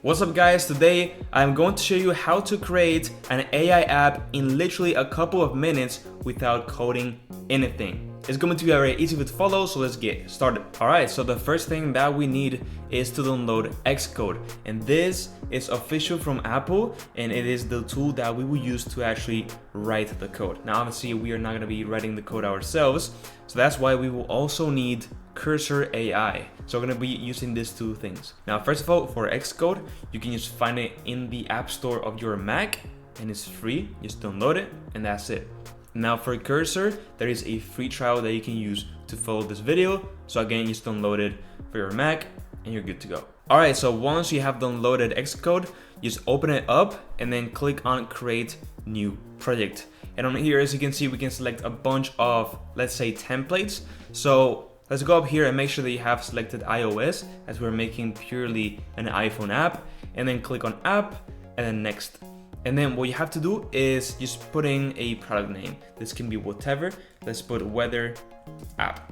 What's up guys, today I'm going to show you how to create an AI app in literally a couple of minutes without coding anything. It's going to be very easy to follow, so let's get started. Alright, so the first thing that we need is to download Xcode, and this is official from Apple, and it is the tool that we will use to actually write the code. Now obviously we are not going to be writing the code ourselves, so that's why we will also need Cursor AI. So we're going to be using these two things. Now first of all, for Xcode, you can just find it in the App Store of your Mac, and it's free. Just download it and that's it. Now for Cursor, there is a free trial that you can use to follow this video. So again, just download it for your Mac and you're good to go. Alright, so once you have downloaded Xcode, just open it up and then click on create new project. And on here, as you can see, we can select a bunch of, let's say, templates. So let's go up here and make sure that you have selected iOS, as we're making purely an iPhone app, and then click on app and then next. And then what you have to do is just put in a product name. This can be whatever. Let's put weather app.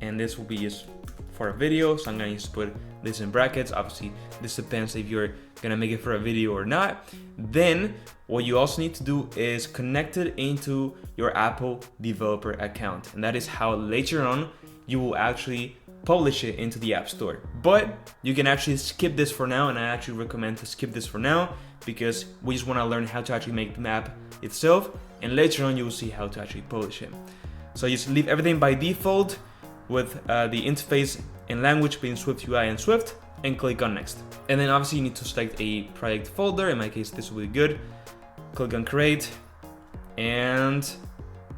And this will be just for a video. So I'm gonna just put this in brackets. Obviously, this depends if you're gonna make it for a video or not. Then what you also need to do is connect it into your Apple developer account. And that is how later on you will actually publish it into the App Store. But you can actually skip this for now, and I actually recommend to skip this for now because we just want to learn how to actually make the app itself, and later on you will see how to actually publish it. So just leave everything by default with the interface and language being Swift UI and Swift, and click on next. And then obviously you need to select a project folder. In my case, this will be good. Click on create, and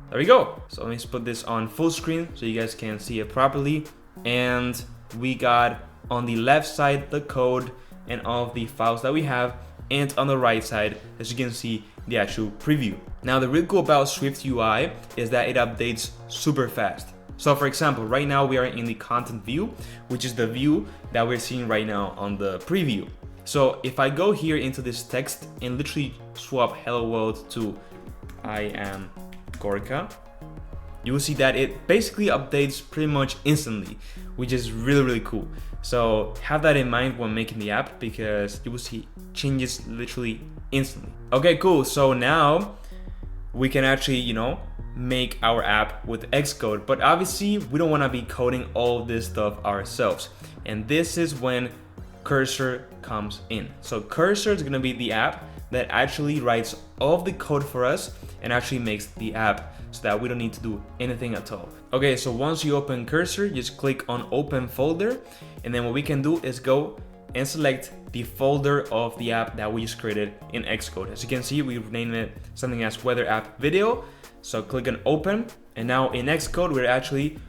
there we go. So let me just put this on full screen so you guys can see it properly. And we got on the left side the code and all of the files that we have, and on the right side, as you can see, the actual preview. Now the real cool about Swift UI is that it updates super fast. So for example, right now we are in the content view, which is the view that we're seeing right now on the preview. So if I go here into this text and literally swap hello world to I am Gorka, you will see that it basically updates pretty much instantly, which is really cool. So have that in mind when making the app, because you will see changes literally instantly. Okay, cool. So now we can actually, make our app with Xcode, but obviously we don't want to be coding all of this stuff ourselves. And this is when Cursor comes in. So Cursor is going to be the app that actually writes all of the code for us and actually makes the app so that we don't need to do anything at all. Okay, so once you open Cursor, just click on open folder, and then what we can do is go and select the folder of the app that we just created in Xcode. As you can see, we've named it something as weather app video. So click on open, and now in Xcode, we're actually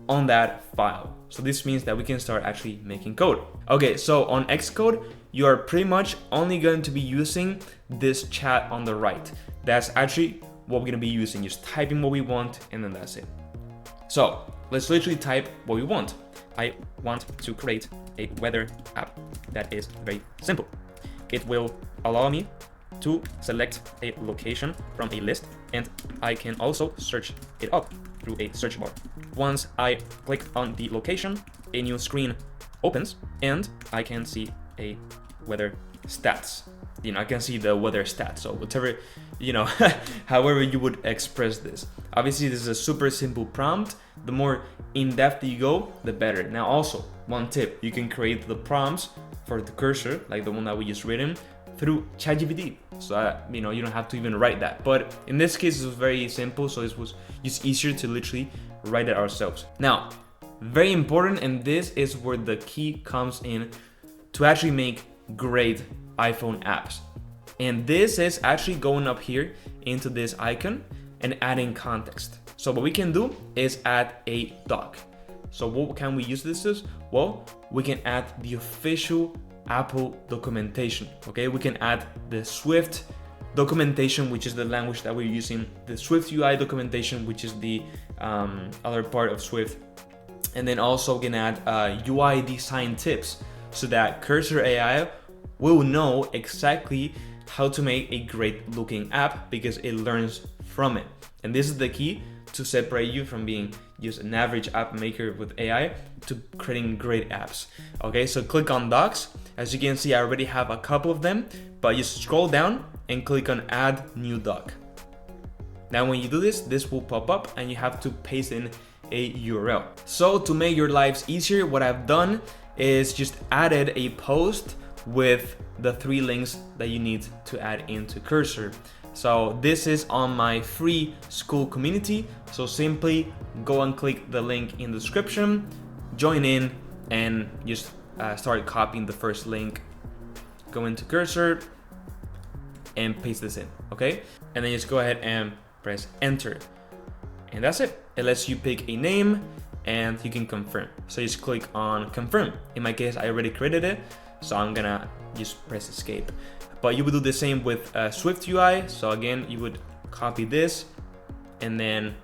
on that file. So this means that we can start actually making code. Okay, so on Xcode, you are pretty much only going to be using this chat on the right. That's actually what we're gonna be using, just typing what we want, and then that's it. So let's literally type what we want. I want to create a weather app that is very simple. It will allow me to select a location from a list, and I can also search it up through a search bar. Once I click on the location, a new screen opens, and I can see a weather stats. I can see the weather stats, so whatever, however you would express this. Obviously, this is a super simple prompt. The more in-depth you go, the better. Now also, one tip, you can create the prompts for the Cursor, like the one that we just written, through ChatGPT. So, you don't have to even write that. But in this case, it was very simple, so it was just easier to literally write it ourselves. Now, very important, and this is where the key comes in to actually make great iPhone apps. And this is actually going up here into this icon and adding context. So what we can do is add a doc. So what can we use this as? Well, we can add the official Apple documentation. Okay, we can add the Swift documentation, which is the language that we're using, the Swift UI documentation, which is the other part of Swift, and then also we can add UI design tips, so that Cursor AI will know exactly how to make a great looking app because it learns from it. And this is the key to separate you from being, use an average app maker with AI to creating great apps. Okay, so click on docs. As you can see, I already have a couple of them, but you scroll down and click on add new doc. Now when you do this, this will pop up and you have to paste in a URL. So to make your lives easier, what I've done is just added a post with the 3 links that you need to add into Cursor. So this is on my free school community. So simply go and click the link in the description, join in, and just start copying the first link. Go into Cursor and paste this in, okay? And then just go ahead and press enter. And that's it. It lets you pick a name and you can confirm. So just click on confirm. In my case, I already created it, so I'm gonna just press escape. But you would do the same with Swift UI. So again, you would copy this and then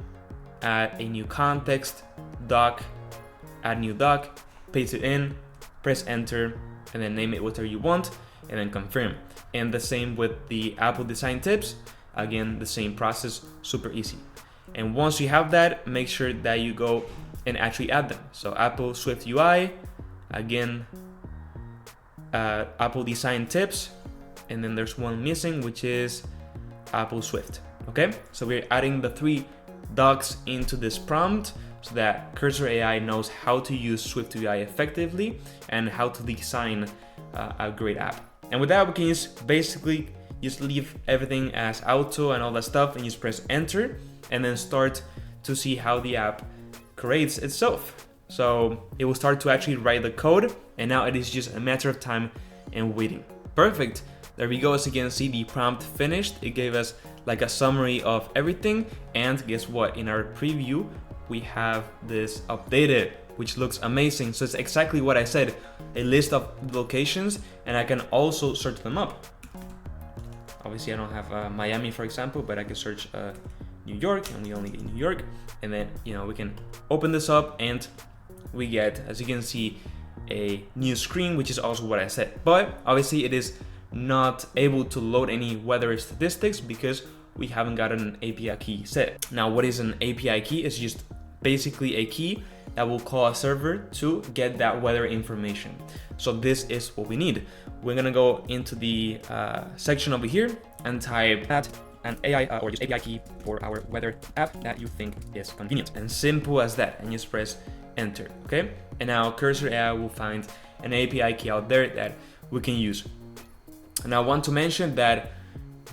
add a new context, doc, add new doc, paste it in, press enter, and then name it whatever you want, and then confirm. And the same with the Apple design tips. Again, the same process, super easy. And once you have that, make sure that you go and actually add them. So Apple Swift UI, again, Apple design tips, and then there's one missing, which is Apple Swift. Okay, so we're adding the 3 docs into this prompt so that Cursor AI knows how to use Swift UI effectively and how to design a great app. And with that, we can just basically just leave everything as auto and all that stuff and just press enter and then start to see how the app creates itself. So it will start to actually write the code, and now it is just a matter of time and waiting. Perfect. There we go. As you can see, the prompt finished. It gave us like a summary of everything. And guess what? In our preview, we have this updated, which looks amazing. So it's exactly what I said, a list of locations, and I can also search them up. Obviously, I don't have Miami, for example, but I can search New York, and we only get New York. And then, we can open this up and we get, as you can see, a new screen, which is also what I said. But obviously it is not able to load any weather statistics because we haven't got an API key set. Now, what is an API key? It's just basically a key that will call a server to get that weather information. So this is what we need. We're gonna go into the section over here and type add an AI or just API key for our weather app that you think is convenient. And simple as that, and just press enter, okay? And now Cursor AI will find an API key out there that we can use. And I want to mention that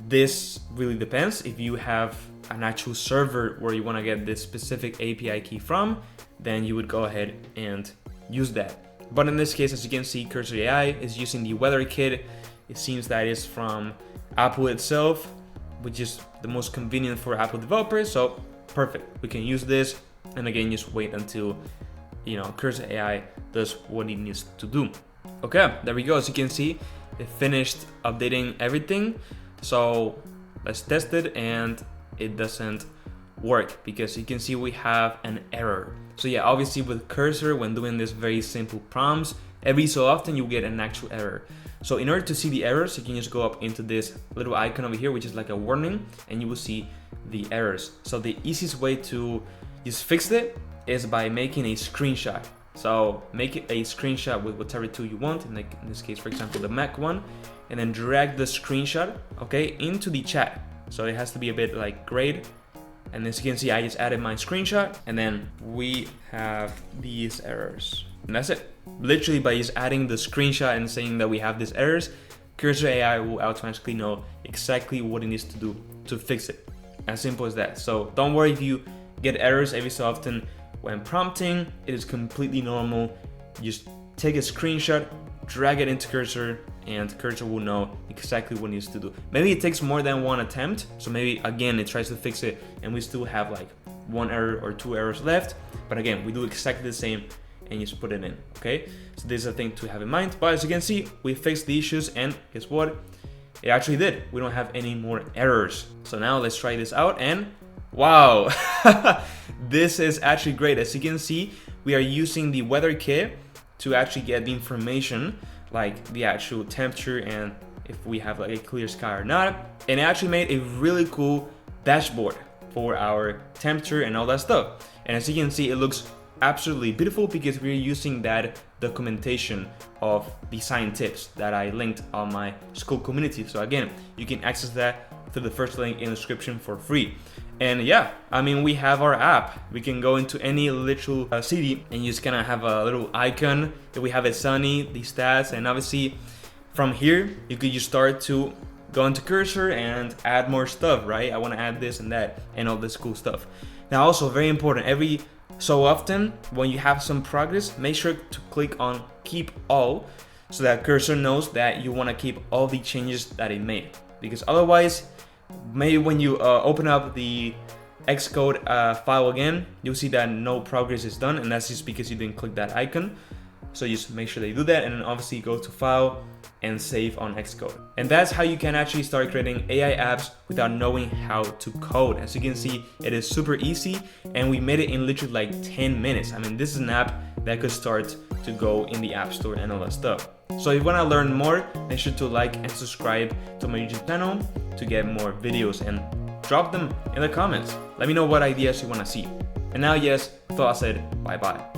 this really depends. If you have an actual server where you want to get this specific API key from, then you would go ahead and use that. But in this case, as you can see, Cursor AI is using the weather kit. It seems that is from Apple itself, which is the most convenient for Apple developers. So perfect, we can use this. And again, just wait until Cursor AI does what it needs to do. Okay, there we go. As you can see, it finished updating everything. So let's test it, and it doesn't work because you can see we have an error. So yeah, obviously with Cursor, when doing this very simple prompts, every so often you get an actual error. So in order to see the errors, you can just go up into this little icon over here, which is like a warning, and you will see the errors. So the easiest way to just fix it is by making a screenshot. So make it a screenshot with whatever tool you want, in this case, for example, the Mac one, and then drag the screenshot, okay, into the chat. So it has to be a bit like great. And as you can see, I just added my screenshot, and then we have these errors. And that's it. Literally by just adding the screenshot and saying that we have these errors, Cursor AI will automatically know exactly what it needs to do to fix it. As simple as that. So don't worry if you get errors every so often when prompting. It is completely normal. Just take a screenshot, drag it into Cursor, and Cursor will know exactly what it needs to do. Maybe it takes more than one attempt, so maybe again it tries to fix it and we still have like 1 error or 2 errors left, but again we do exactly the same and just put it in, okay? So this is a thing to have in mind. But as you can see, we fixed the issues, and guess what? It actually did. We don't have any more errors. So now let's try this out, and wow, this is actually great. As you can see, we are using the weather kit to actually get the information, like the actual temperature and if we have like a clear sky or not. And it actually made a really cool dashboard. for our temperature and all that stuff. And as you can see, it looks absolutely beautiful because we're using that documentation of design tips that I linked on my Xcode community. So again, you can access that through the first link in the description for free. And yeah, I mean, we have our app. We can go into any literal city and you just kind of have a little icon. If we have it sunny, the stats, and obviously from here, you could just start to go into cursor and add more stuff, right? I want to add this and that and all this cool stuff. Now also very important, every so often when you have some progress, make sure to click on keep all so that cursor knows that you want to keep all the changes that it made. Because otherwise, maybe when you open up the Xcode file again, you'll see that no progress is done, and that's just because you didn't click that icon. So just make sure that you do that, and then obviously go to file and save on Xcode. And that's how you can actually start creating AI apps without knowing how to code. As you can see, it is super easy, and we made it in literally like 10 minutes. I mean, this is an app that could start to go in the App Store and all that stuff. So if you want to learn more, make sure to like and subscribe to my YouTube channel to get more videos, and drop them in the comments. Let me know what ideas you want to see. And now, yes, I thought I said bye-bye.